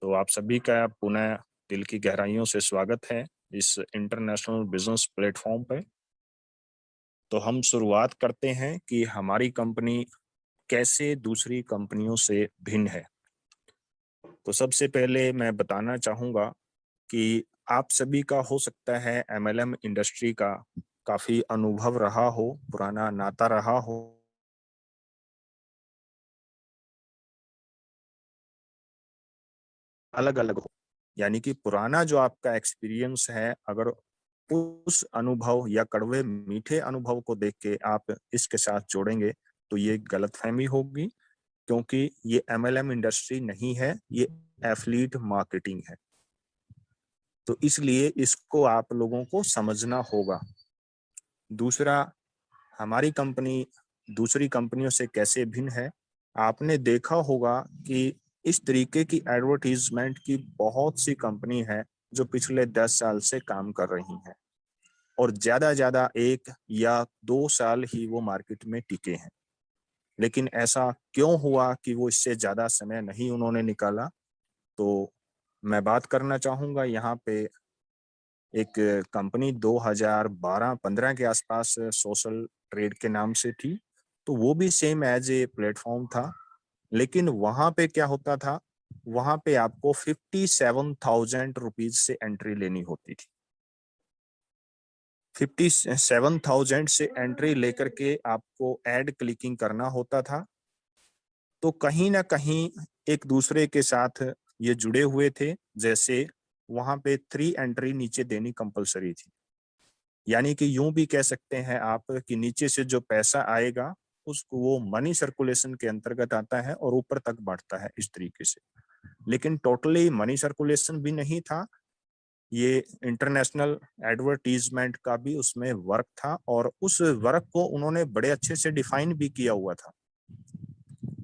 तो आप सभी का पुनः दिल की गहराइयों से स्वागत है इस इंटरनेशनल बिजनेस प्लेटफॉर्म पे। तो हम शुरुआत करते हैं कि हमारी कंपनी कैसे दूसरी कंपनियों से भिन्न है। तो सबसे पहले मैं बताना चाहूँगा कि आप सभी का हो सकता है एमएलएम इंडस्ट्री का काफ़ी अनुभव रहा हो, पुराना नाता रहा हो। अलग अलग हो, यानी कि पुराना जो आपका एक्सपीरियंस है, अगर उस अनुभव या कड़वे मीठे अनुभव को देख के आप इसके साथ जोड़ेंगे तो ये गलतफहमी होगी, क्योंकि ये एमएलएम इंडस्ट्री नहीं है, ये एफिलिएट मार्केटिंग है। तो इसलिए इसको आप लोगों को समझना होगा। दूसरा, हमारी कंपनी दूसरी कंपनियों से कैसे भिन्न है। आपने देखा होगा कि इस तरीके की एडवर्टीजमेंट की बहुत सी कंपनी है जो पिछले 10 साल से काम कर रही हैं और ज्यादा 1 या 2 साल ही वो मार्केट में टिके हैं। लेकिन ऐसा क्यों हुआ कि वो इससे ज्यादा समय नहीं उन्होंने निकाला? तो मैं बात करना चाहूंगा यहाँ पे एक कंपनी 2012-15 के आसपास सोशल ट्रेड के नाम से थी। तो वो भी सेम एज ए प्लेटफॉर्म था, लेकिन वहां पे क्या होता था, वहां पे आपको 57,000 रुपीज से एंट्री लेनी होती थी। 57,000 से एंट्री लेकर के आपको एड क्लिकिंग करना होता था। तो कहीं ना कहीं एक दूसरे के साथ ये जुड़े हुए थे। जैसे वहां पे 3 एंट्री नीचे देनी कंपलसरी थी, यानी कि यूं भी कह सकते हैं आप कि नीचे से जो पैसा आएगा उसको वो मनी सर्कुलेशन के अंतर्गत आता है और ऊपर तक बढ़ता है इस तरीके से। लेकिन टोटली मनी सर्कुलेशन भी नहीं था, ये इंटरनेशनल एडवर्टीजमेंट का भी उसमें वर्क था और उस वर्क को उन्होंने बड़े अच्छे से डिफाइन भी किया हुआ था।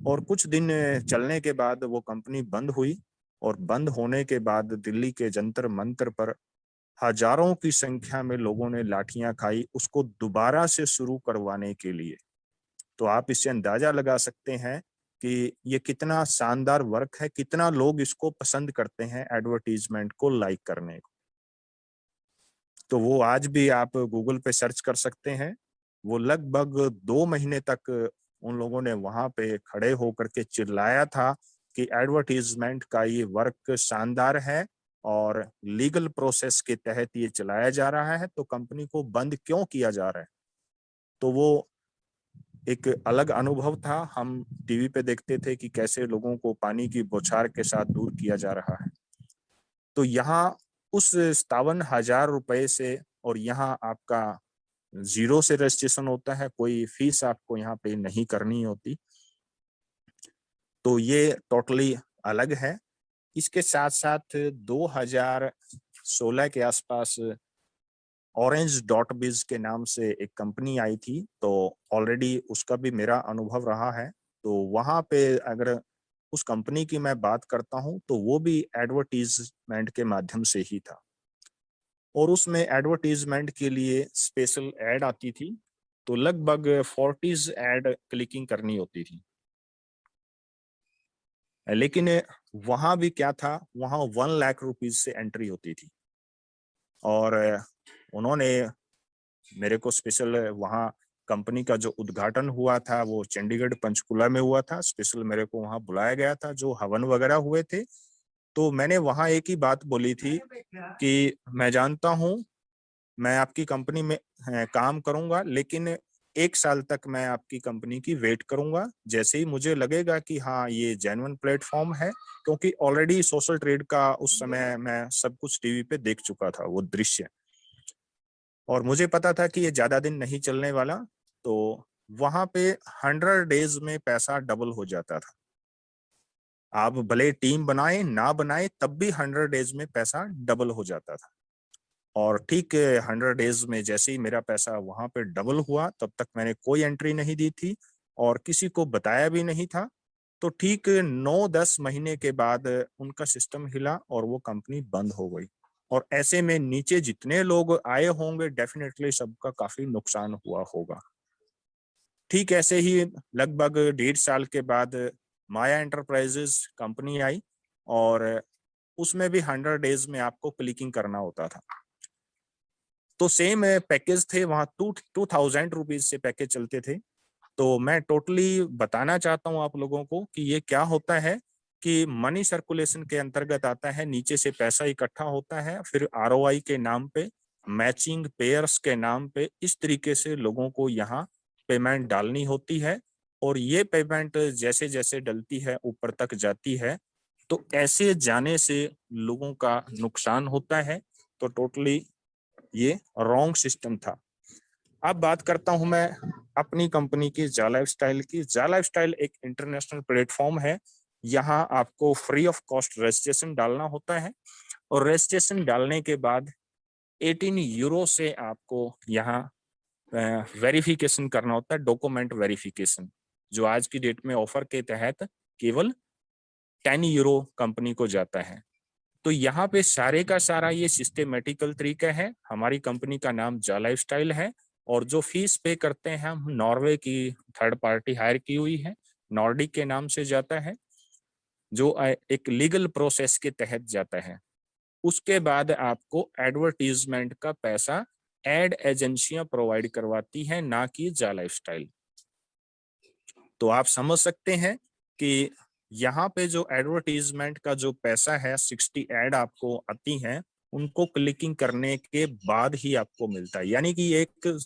और कुछ दिन चलने के बाद वो कंपनी बंद हुई और बंद होने के बाद दिल्ली के जंतर मंतर पर हजारों की संख्या में लोगों ने लाठियां खाई उसको दोबारा से शुरू करवाने के लिए। तो आप इससे अंदाजा लगा सकते हैं कि ये कितना शानदार वर्क है, कितना लोग इसको पसंद करते हैं एडवर्टीजमेंट को लाइक करने को। तो वो आज भी आप गूगल पे सर्च कर सकते हैं। वो लगभग 2 महीने तक उन लोगों ने वहां पे खड़े होकर के चिल्लाया था कि एडवर्टीजमेंट का ये वर्क शानदार है और लीगल प्रोसेस के तहत ये चलाया जा रहा है, तो कंपनी को बंद क्यों किया जा रहा है। तो वो एक अलग अनुभव था। हम टीवी पे देखते थे कि कैसे लोगों को पानी की बौछार के साथ दूर किया जा रहा है। तो यहाँ उस 57,000 रुपए से, और यहाँ आपका जीरो से रजिस्ट्रेशन होता है, कोई फीस आपको यहाँ पे नहीं करनी होती। तो ये टोटली अलग है। इसके साथ साथ 2016 के आसपास ऑरेंज डॉट बिज के नाम से एक कंपनी आई थी, तो ऑलरेडी उसका भी मेरा अनुभव रहा है। तो वहां पे अगर उस कंपनी की मैं बात करता हूं तो वो भी एडवर्टीजमेंट के माध्यम से ही था और उसमें एडवर्टीजमेंट के लिए स्पेशल एड आती थी। तो लगभग 40 एड क्लिकिंग करनी होती थी। लेकिन वहां भी क्या था, वहां 1 लाख रुपीज से एंट्री होती थी। और उन्होंने मेरे को स्पेशल वहाँ कंपनी का जो उद्घाटन हुआ था वो चंडीगढ़ पंचकुला में हुआ था। स्पेशल मेरे को वहाँ बुलाया गया था, जो हवन वगैरह हुए थे। तो मैंने वहाँ एक ही बात बोली थी कि मैं जानता हूँ मैं आपकी कंपनी में काम करूंगा, लेकिन 1 साल तक मैं आपकी कंपनी की वेट करूंगा। जैसे ही मुझे लगेगा कि हाँ ये जेन्युइन प्लेटफॉर्म है, क्योंकि ऑलरेडी सोशल ट्रेड का उस समय मैं सब कुछ टीवी पे देख चुका था वो दृश्य, और मुझे पता था कि ये ज्यादा दिन नहीं चलने वाला। तो वहां पे 100 डेज में पैसा डबल हो जाता था। आप भले टीम बनाए ना बनाए तब भी 100 डेज में पैसा डबल हो जाता था। और ठीक 100 डेज में जैसे ही मेरा पैसा वहां पे डबल हुआ, तब तक मैंने कोई एंट्री नहीं दी थी और किसी को बताया भी नहीं था। तो ठीक 9-10 महीने के बाद उनका सिस्टम हिला और वो कंपनी बंद हो गई। और ऐसे में नीचे जितने लोग आए होंगे डेफिनेटली सबका काफी नुकसान हुआ होगा। ठीक ऐसे ही लगभग 1.5 साल के बाद माया एंटरप्राइजेस कंपनी आई और उसमें भी 100 डेज में आपको क्लिकिंग करना होता था। तो सेम पैकेज थे वहाँ, 2000 रुपीज से पैकेज चलते थे। तो मैं टोटली बताना चाहता हूँ आप लोगों को कि ये क्या होता है कि मनी सर्कुलेशन के अंतर्गत आता है। नीचे से पैसा इकट्ठा होता है, फिर आरओआई के नाम पे, मैचिंग पेयर्स के नाम पे, इस तरीके से लोगों को यहाँ पेमेंट डालनी होती है। और ये पेमेंट जैसे जैसे डलती है ऊपर तक जाती है, तो ऐसे जाने से लोगों का नुकसान होता है। तो टोटली ये रॉन्ग सिस्टम था। अब बात करता हूं मैं अपनी कंपनी की जा लाइफस्टाइल की। जा लाइफस्टाइल एक इंटरनेशनल प्लेटफॉर्म है। यहाँ आपको फ्री ऑफ कॉस्ट रजिस्ट्रेशन डालना होता है, और रजिस्ट्रेशन डालने के बाद 18 यूरो से आपको यहाँ वेरिफिकेशन करना होता है, डॉक्यूमेंट वेरिफिकेशन, जो आज की डेट में ऑफर के तहत केवल 10 यूरो कंपनी को जाता है। तो यहाँ पे सारे का सारा ये सिस्टेमेटिकल तरीका है। हमारी कंपनी का नाम जा लाइफस्टाइल है, और जो फीस पे करते हैं हम नॉर्वे की थर्ड पार्टी हायर की हुई है, नॉर्डिक के नाम से जाता है, जो एक लीगल प्रोसेस के तहत जाता है। उसके बाद आपको एडवर्टीजमेंट का पैसा एड एजेंसियां प्रोवाइड करवाती हैं, ना कि जा लाइफस्टाइल। तो आप समझ सकते हैं कि यहाँ पे जो एडवर्टीजमेंट का जो पैसा है, 60 एड आपको आती हैं, उनको क्लिकिंग करने के बाद ही आपको मिलता है। यानी कि एक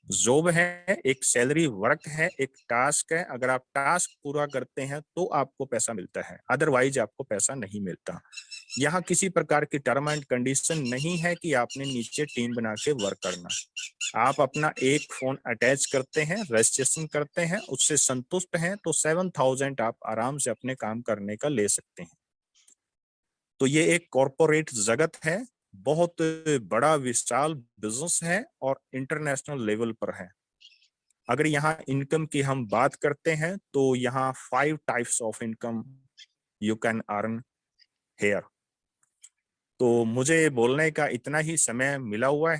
जॉब है, एक सैलरी वर्क है, एक टास्क है। अगर आप टास्क पूरा करते हैं तो आपको पैसा मिलता है, अदरवाइज आपको पैसा नहीं मिलता। यहाँ किसी प्रकार की टर्म एंड कंडीशन नहीं है कि आपने नीचे टीम बना के वर्क करना। आप अपना एक फोन अटैच करते हैं, रजिस्ट्रेशन करते हैं, उससे संतुष्ट हैं तो 7000 आप आराम से अपने काम करने का ले सकते हैं। तो ये एक कॉरपोरेट जगत है, बहुत बड़ा विशाल बिजनेस है, और इंटरनेशनल लेवल पर है। अगर यहाँ इनकम की हम बात करते हैं तो यहाँ 5 types of income you can earn here. तो मुझे बोलने का इतना ही समय मिला हुआ है।